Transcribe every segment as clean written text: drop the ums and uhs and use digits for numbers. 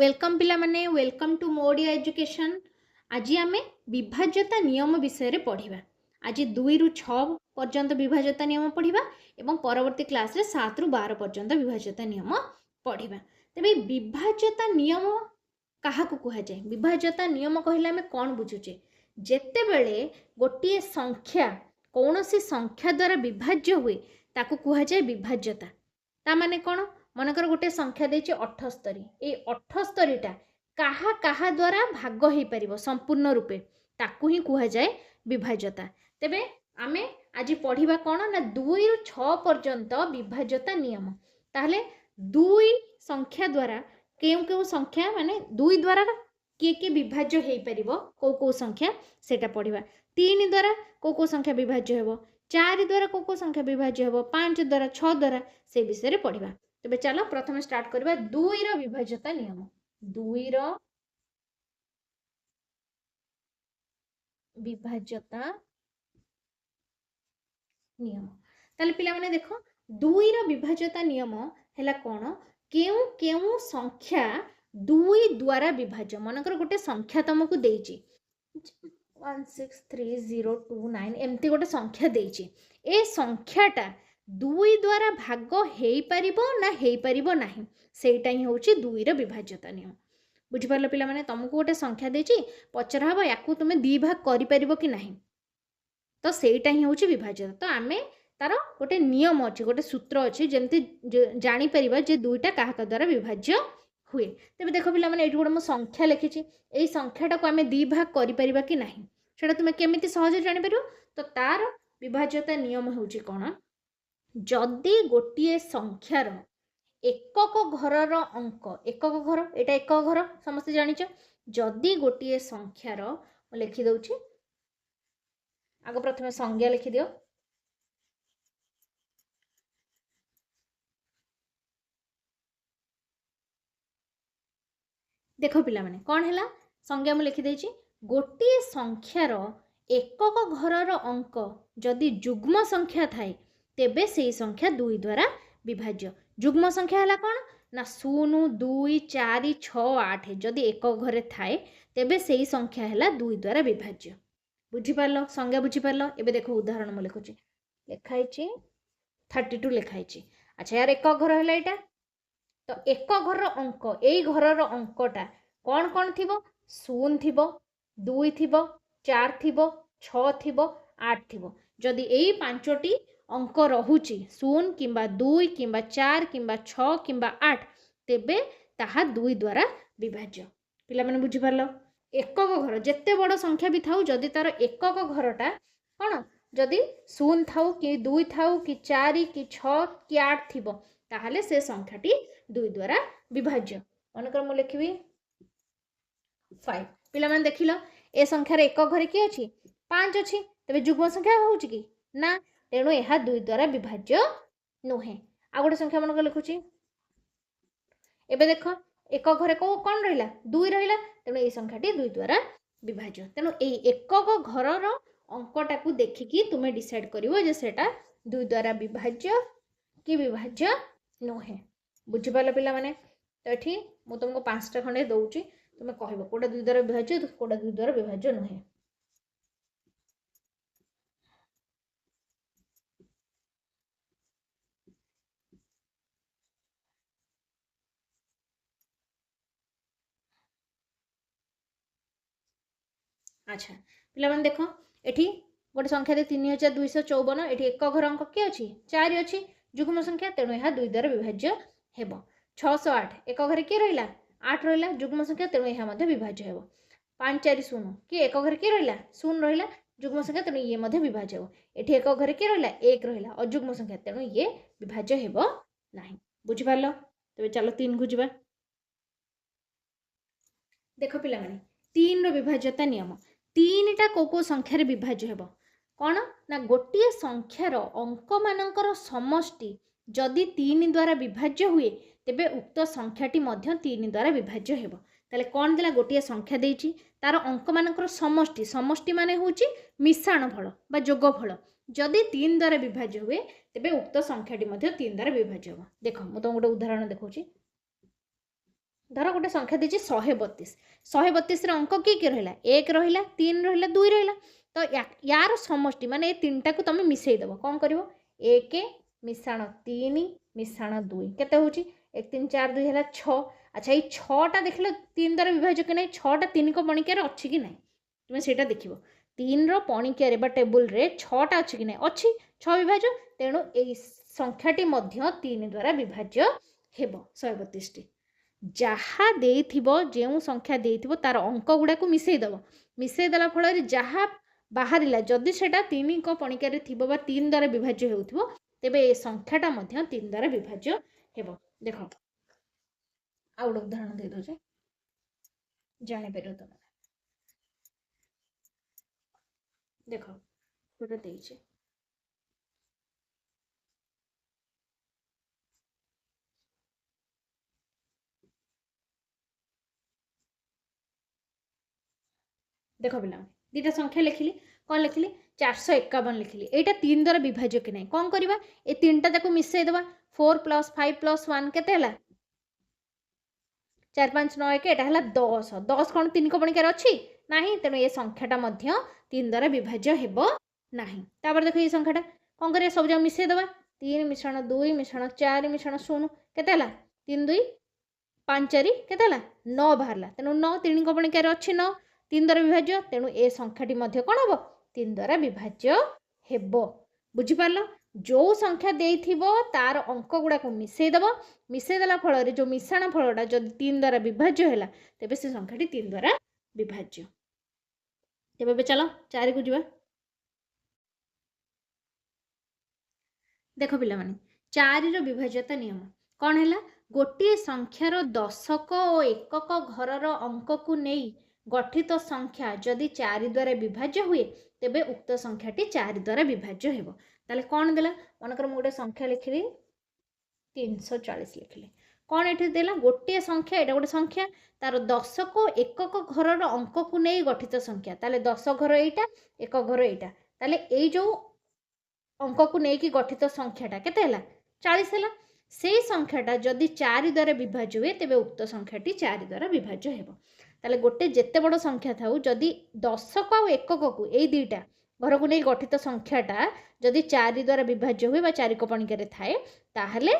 Welcome पिला माने welcome to Modiya education. आज आम विभाज्यता नियम विषय पढ़ा। आज 2 ରୁ 6 पर्यंत विभाज्यता नियम पढ़ा और परवर्ती क्लास रे 7 ରୁ 12 पर्यंत विभाज्यता नियम पढ़ा। तेरे विभाज्यता नियम क्या कहुए? विभाज्यता नियम कहले आम कौन बुझुचे? जेते बेले गोटे संख्या कौन सी संख्या द्वारा विभाज्य हुए ताकू कहुए विभाज्यता। ता माने कौन? मनकर गोटे संख्या देछि 78। ए 78 टा काहा काहा द्वारा भाग हो पारिबो संपूर्ण रूपे ताकू ही कहुआ जाए विभाज्यता। तेबे आमे आज पढ़िबा कोन ना 2 ରୁ 6 पर्यंत विभाज्यता नियम। ताहले 2 संख्या द्वारा केउ संख्या माने 2 द्वारा के विभाज्य हो पारिबो को संख्या सेटा पढ़िबा। 3 द्वारा को संख्या विभाज्य हेबो, 4 द्वारा को संख्या विभाज्य हेबो, 5 द्वारा 6 द्वारा से विषय रे पढ़िबा। तेबे चलो प्रथम स्टार्ट करबा 2 रो विभाज्यता नियम। 2 रो विभाज्यता नियम ताले पिला माने देखो 2 रो विभाज्यता नियम हैला कोन? केउ केउ संख्या 2 द्वारा विभाज्य। मनकर गोटे संख्या तुमको देछि 163029 एमती गोटे संख्या देछि। ए संख्याटा 2 द्वारा भाग हो पारिबो ना हो पारिबो नाही, सेटा ही होछि 2 रो विभाज्यता नियम। बुझि परले पिला माने? तुमको गोटे संख्या देछि, पचरा हबो याकू तुमे 2 भाग करि पारिबो कि नाही, तो सेटा ही होछि विभाज्यता। तो आमे तार गोटे नियम अछि, गोटे सूत्र अछि, जेमती जानि परिबा जे 2टा काहा द्वारा विभाज्य हुए। तबे देखो पिला माने एठी गोटे म संख्या लिखिछि, एई संख्याटा को आमे 2 भाग करि परिबा कि नाही सेटा तुमे केमिति सहज जानि परिबो? तो तार विभाज्यता नियम होछि कोन? जदि गोटे संख्यार एकक घरर अंक, एकक घर एटा एकक घर समस्त जानिछ। जदि गोटे संख्यार लिखि दउछि, आगो प्रथमे संज्ञा लिखि दियो। देखो पिला माने कोन हैला? संज्ञा मु लिखि देछि, गोटे संख्यार एकक घरर अंक जदि जुग्म संख्या थाए तेबे सेई संख्या 2 द्वारा विभाज्य। जुग्म संख्या हैला कोन ना 0 2 4 6 8 जदि एकक घरे थाए तेबे सेई संख्या हैला 2 द्वारा विभाज्य। बुझि पारलो? संज्ञा बुझि पारलो? एबे देखो उदाहरण मु लिखुछि, लेखाइछि 32 लेखाइछि। अच्छा यार एकक घर हैला एटा, तो एक घर अंक एई घरर अंकटा कौन कौन थिबो? 0 थिबो, 2 थिबो, 4 थिबो, 6 थिबो, 8 थिबो। जदि एई 5टी अंक रहुची 0 किंबा 2 किंबा 4 किंबा 6 किंबा 8 तेबे ताहा 2 द्वारा विभाज्य। पिला माने बुझि पारलो? एकक घर जेते बड़ संख्या भी थाउ जदि तार एकक घरटा कोन जदि 0 थाउ कि 2 थाउ कि 4 कि 6 कि 8 थिबो ताहले से संख्याटी 2 द्वारा विभाज्य। मनकर मु लिखिबी 5। पिला माने देखिलो ए संख्यार एक घरे कि अछि 5 अछि, तबे जुग्म संख्या होउछि कि ना, तेणु एहा 2 द्वारा विभाज्य नुहे। आ गोटे संख्या मनकर लिखुछि, एबे देखो एक घरे को कोन रहिला 2 रहिला, तेणु ए संख्याटी 2 द्वारा विभाज्य। तेणु ए एकक घरर अंकटा को देखिकी तुमे डिसाइड करिवो जे सेटा 2 द्वारा विभाज्य कि विभाज्य नुहे। बुझि पारलो पिला माने? तो एठी मु तुमको 5टा खंडे दउची, तुमे कहबो कोडा 2 द्वारा विभाज्य कोडा 2 द्वारा विभाज्य नुहे। अच्छा पिला माने देखो एठी गोटे संख्या दे 3254, एठी एक घर अंक के अछि 4 अछि, जुग्म संख्या, तेणु एहा 2 द्वारा विभाज्य हेबो। 608 एक घरे के रहिला 8 रहिला, जुग्म संख्या, तेणु एहा मध्ये विभाज्य हेबो। 540 के एक घरे के रहिला 0 रहिला, जुग्म संख्या, तेणु ये मध्ये विभाज्य हेबो। एठी एक घरे के रहिला 1 रहिला, अजुग्म संख्या, तेणु ये विभाज्य हेबो नाही। बुझि पारलो? तबे चलो 3 को जिबा। देखो पिला माने 3 रो विभाज्यता नियम। 3टा को संख्यार विभाज्य हेबो कौन ना? गोटे संख्यार अंक मानकर समष्टि जदि 3 द्वारा विभाज्य हुए तेबे उक्त संख्याटी मध्य 3 द्वारा विभाज्य हेबो। ताले कौन देला? गोटे संख्या देछि, तार अंक मानकर समष्टि, समष्टि माने होछि मिश्रण फल बा जोगफल, जदि 3 द्वारा विभाज्य हुए तेबे उक्त संख्याटी मध्य 3 द्वारा विभाज्य हेबो। देखो मु तुम गोटे उदाहरण देखौछि, धर गोटे संख्या देछि 132 132 अंक किए रहा 1 रहा 3 रहा 2 रहा तो यार समष्टि माने ये तीन टाक तुम मिसेदेव कौन कर 1 मिशाण 3 मिशाण 2 केते होची 1 3 4 2 है 6 अच्छा ये 6टा देख लो 3 द्वारा विभाज्य कि नहीं 6टा 3 को पणिकार अच्छी कि नहीं तुम से देख 3 पणिकार टेबुल रे 6टा अच्छी कि नहीं अच्छी 6 विभाज्य तेणु ये संख्याटी 3 द्वारा विभाज्य हेब 132 जहाँ देथिबो जेउ संख्या देथिबो तार अंक गुडा को मिसेदेला फल जहाँ बाहरिला जदि सेटा 3 को पणिकार थिबो बा 3 द्वारा विभाज्य हेउथिबो तेबे ए संख्याटा 3 द्वारा विभाज्य हेबो देख आ गोटे उदाहरण दे दो जापर तुम देख गोटे देखे देख पिला दुटा संख्या लिखिली कौन लिखिली 451 लिखिली एटा 3 द्वारा विभाज्य कि नहीं कौन करवा ए तीनटा ताको मिसई देबा 4 + 5 + 1 केते हला 4 5 9 1 एटा हला 10 10 कौन 3 को पणिकार अच्छी नहीं तेणु ये संख्याटा 3 द्वारा विभाज्य हेबो नहीं तापर देखो ये संख्याटा कौन करिया सब जग मिसई देबा 3 मिश्रण 2 मिश्रण 4 मिश्रण 0 केते हला 3 2 5 4 केते हला 9 बाहरला तेणु 9 3 को पणिकार अच्छी 9 3 द्वारा विभाज्य तेणु ए संख्याटी कौन हम 3 द्वारा विभाज्य हेब बुझिपार जो संख्या देथिबो तार अंक गुडा को मिसेदेला फल जो मिश्रण फलटा जब 3 द्वारा विभाज्य है तेबे से संख्याटी 3 द्वारा विभाज्य तेबे चलो 4 को जीवा देख पिला माने 4 रो विभाज्यता नियम कौन है गोटे संख्यार दशक और एकक घरर अंक को नहीं गठित संख्या जदि 4 द्वारा विभाज्य हुए तेबे उक्त संख्याटी 4 द्वारा विभाज्य हेबो ताले कौन देला मनकर मु गोटे संख्या लिखिली 340 लिखिली कौन एठी देला गोटे संख्या एटा गोटे संख्या तार दशक एकक घरर अंक को नहीं गठित संख्या ताले 10 घर एटा एक घर एटा ताले ए जो अंक को नहीं गठित संख्याटा केते हला 40 हला से संख्याटा जदि 4 द्वारा विभाज्य हुए तेबे उक्त संख्याटी 4 द्वारा विभाज्य हेबो ताले गोटे जेते बड़ संख्या थाउ जदि दशक आ एकक को ए दुईटा घर को नहीं गठित संख्याटा जदि 4 द्वारा विभाज्य हुए 4 को पणिकार थाए ताहले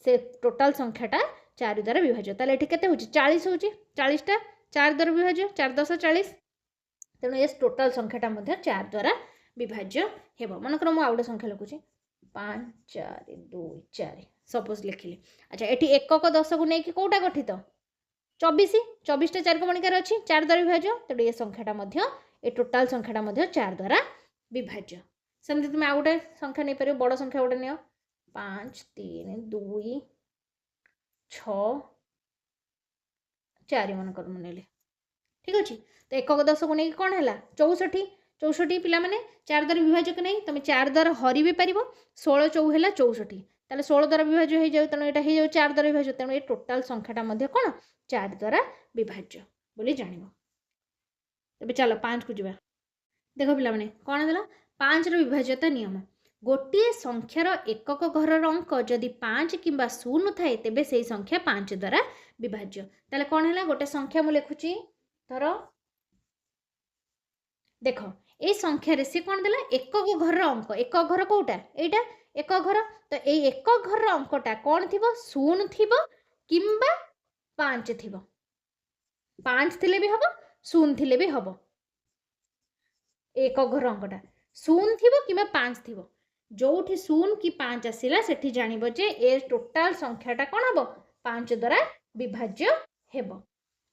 से टोटाल संख्याटा 4 द्वारा विभाज्य ताले एठी केते होची 40 होची 40टा 4 द्वारा विभाज्य 4 10 40 तेणु ए टोटाल संख्याटा 4 द्वारा विभाज्य हेबो मनकर मु आउडे संख्या लिखुची 5 4 2 4 सपोज लिखिली अच्छा एठी एकक दशक नहीं कि कोटा गठित 24 24टा 4 को पणिकार अच्छी 4 द्वारा विभाज्य तेणु ये संख्याटा ए टोटाल संख्याटा 4 द्वारा विभाज्य सेमती तुम आ गोटे संख्या नहीं पार बड़ संख्या गोटे नियो 5 3 2 6 4 मन कर मुनेले ठीक अच्छे तो एकक दशक नहीं कौन है 64 64 पिला माने 4 द्वारा विभाज्य कि नहीं तुम 4 द्वारा हरि भी पार 16 चौ है 64 ताले 16 द्वारा विभाज्य हो जाए तेणु यहाँ हो 4 द्वारा विभाज्य तेणु ये टोटाल संख्याटा कौन 4 द्वारा विभाज्य बोली जान तेज चलो 5 को जीवा देख पिला माने कौन देला 5 रो विभाज्यता नियम गोटे संख्यार एकक घरर अंक जदि 5 किंबा 0 थाए तेबे से संख्या 5 द्वारा विभाज्य ताले कौन है गोटे संख्या मु लिखुची धर देख ए संख्यार से कौन देला एकक घरर अंक एकक घर कोटा एटा एक घर तो ये एक घर अंकटा कौन थी 0 थी किंबा 5 थी 5 थिले भी हम 0 थिले भी हम एक घर अंकटा 0 थी कि 5 थी जो 0 कि 5 आसला से जानव जे ए टोटाल संख्याटा कौन हम 5 द्वारा विभाज्य हेब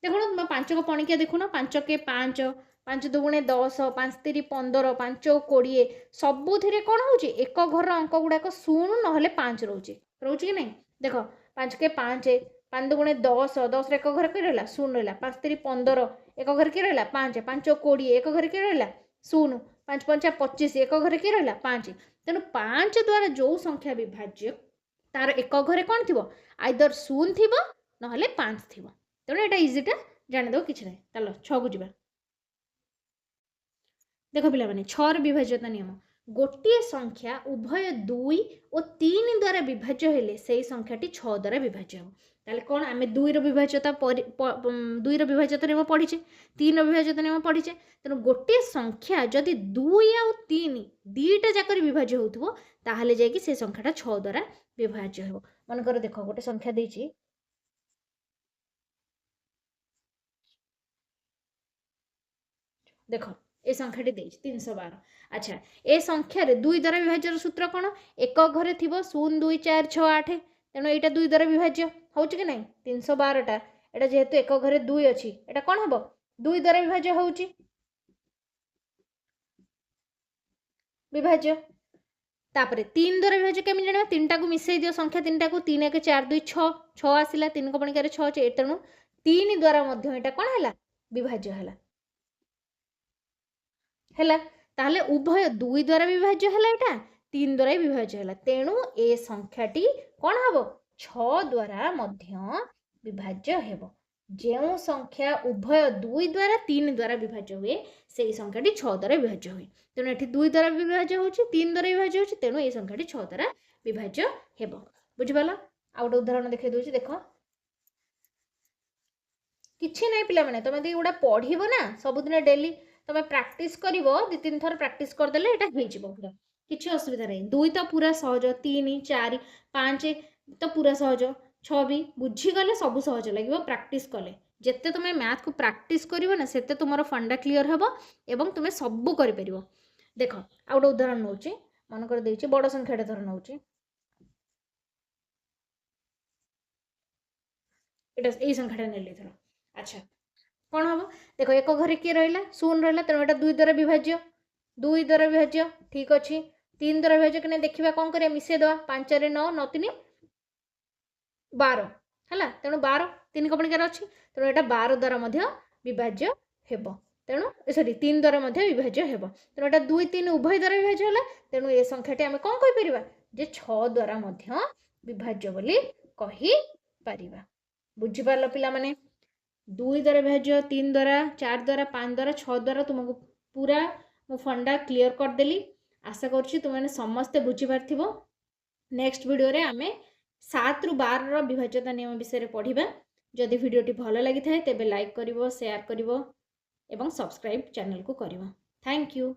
देखो 5 को पणिकिया देखुन 5 के 5 5 दुगुणे 10 5 3 15 5 20 सबुथिरे कौन होची एक घर अंक गुड़ाक 0 ना 5 रोचे कि नहीं देख 5 के 5 5 दुगुणे 10 10 एक घर कि रहा 0 रहा 5 3 15 एक घर कि रहा 5 5 20 एक घर कि रहा 0 5 5 25 एक घर कि रहा 5 तेणु 5 द्वारा जो संख्या विभाज्य तार एक घरे कौन थी आइदर 0 थी ना 5 थी तेणु यहाँ इजीटा जाणीदेव कि ना चलो 6 को जीवा देख पिला माने 6 विभाज्यता नियम गोटे संख्या उभय 2 और 3 द्वारा द्वारा विभाज्य हेले सेही संख्याटी 6 द्वारा विभाज्य हो ताले कोन आमे 2 रो विभाज्यता 2 रो विभाज्यता नियम पढिचे 3 रो विभाज्यता नियम पढिचे तेनु गोटे संख्या जदि 2 आ 3 दीटा जाकर विभाज्य होतबो ताहले जाय कि से संख्याटा 6 द्वारा विभाज्य हो मन कर देखो गोटे संख्या देछि देखो ए संख्याटी देछि 312 अच्छा ए संख्या रे 2 द्वारा विभाज्य सूत्र कोन एक घरे थिबो 0 2 4 6 8 तेणु एटा 2 द्वारा विभाज्य होउछि कि नै 312 टा एटा जेहेतु एक घरे 2 अछि एटा कोन हबो 2 द्वारा विभाज्य होउछि विभाज्य तापरे 3 द्वारा विभाज्य केमि जानिबा 3 टा को मिसै दियो संख्या 3 टा को 3 1 4 2 6 6 आसिला 3 को पणिकारे 6 अछि तेणु 3 द्वारा मध्य एटा कोन हला विभाज्य हला ताहले उभय 2 द्वारा विभाज्य हला एटा 3 द्वारा विभाज्य हला तेणु ए संख्याटी कोन हबो 6 द्वारा मध्य विभाज्य हेबो जेउ संख्या उभय 2 द्वारा 3 द्वारा विभाज्य हुए सेही संख्याटी 6 द्वारा विभाज्य हुए तेणु एठी 2 द्वारा विभाज्य होछि 3 द्वारा विभाज्य होछि तेणु ए संख्याटी 6 द्वारा विभाज्य हेबो बुझि पाला आ उडा उदाहरण देखै दोछि देखो किछि नै पिला माने तमे दी उडा पढिबो ना सब दिन डेली तमे प्रैक्टिस करिवो 2-3 थर प्रैक्टिस कर देले एटा हेइ जिवो पूरा किछि असुविधा नै 2 तो पूरा सहज 3 4 5 तो पूरा सहज 6 भी बुझी गले सब सहज लागिवो प्रैक्टिस कले जेते तुमे मैथ को प्रैक्टिस करिवो ना सेते तुमरो फंडा क्लियर हेबो एवं तुमे सब करि परिवो देखो आ उडा उदाहरण नउची मन कर देछि बड़ संख्याटे धर नउची एटा ए संख्याटा नेले धर अच्छा कौन हम देख एक घरे किए रहा 0 रहा तेणु एटा 2 द्वारा विभाज्य 2 द्वारा विभाज्य ठीक अच्छे 3 द्वारा विभाज्य कि देखा कौन कर मिसे दवा 5 रे 9 9 3 12 है तेणु 12 3 कपणिकार अच्छी तेणु एटा 12 द्वारा विभाज्य हेब तेणु सॉरी 3 द्वारा विभाज्य हेब तेणु एटा 2 3 उभय द्वारा विभाज्य है तेणु ए संख्याटी आम कौन कहीपर जे 6 द्वारा विभाज्य बोली कही पारिबा बुझिपार पिला माने 2 द्वारा विभाज्य 3 द्वारा 4 द्वारा 5 द्वारा 6 द्वारा तुमको पूरा मो फंडा क्लियर कर देली आशा करुच्ची तुमने समस्ते बुझी पार्थिबो नेक्स्ट वीडियो रे आमे 7 रु 12 रो विभाज्यता नियम विषय पढ़िबा जदि वीडियोटी भल लगी थाए तेबे लाइक करिवो शेयर करिवो एवं सब्सक्राइब चैनल को करिवो थैंक यू।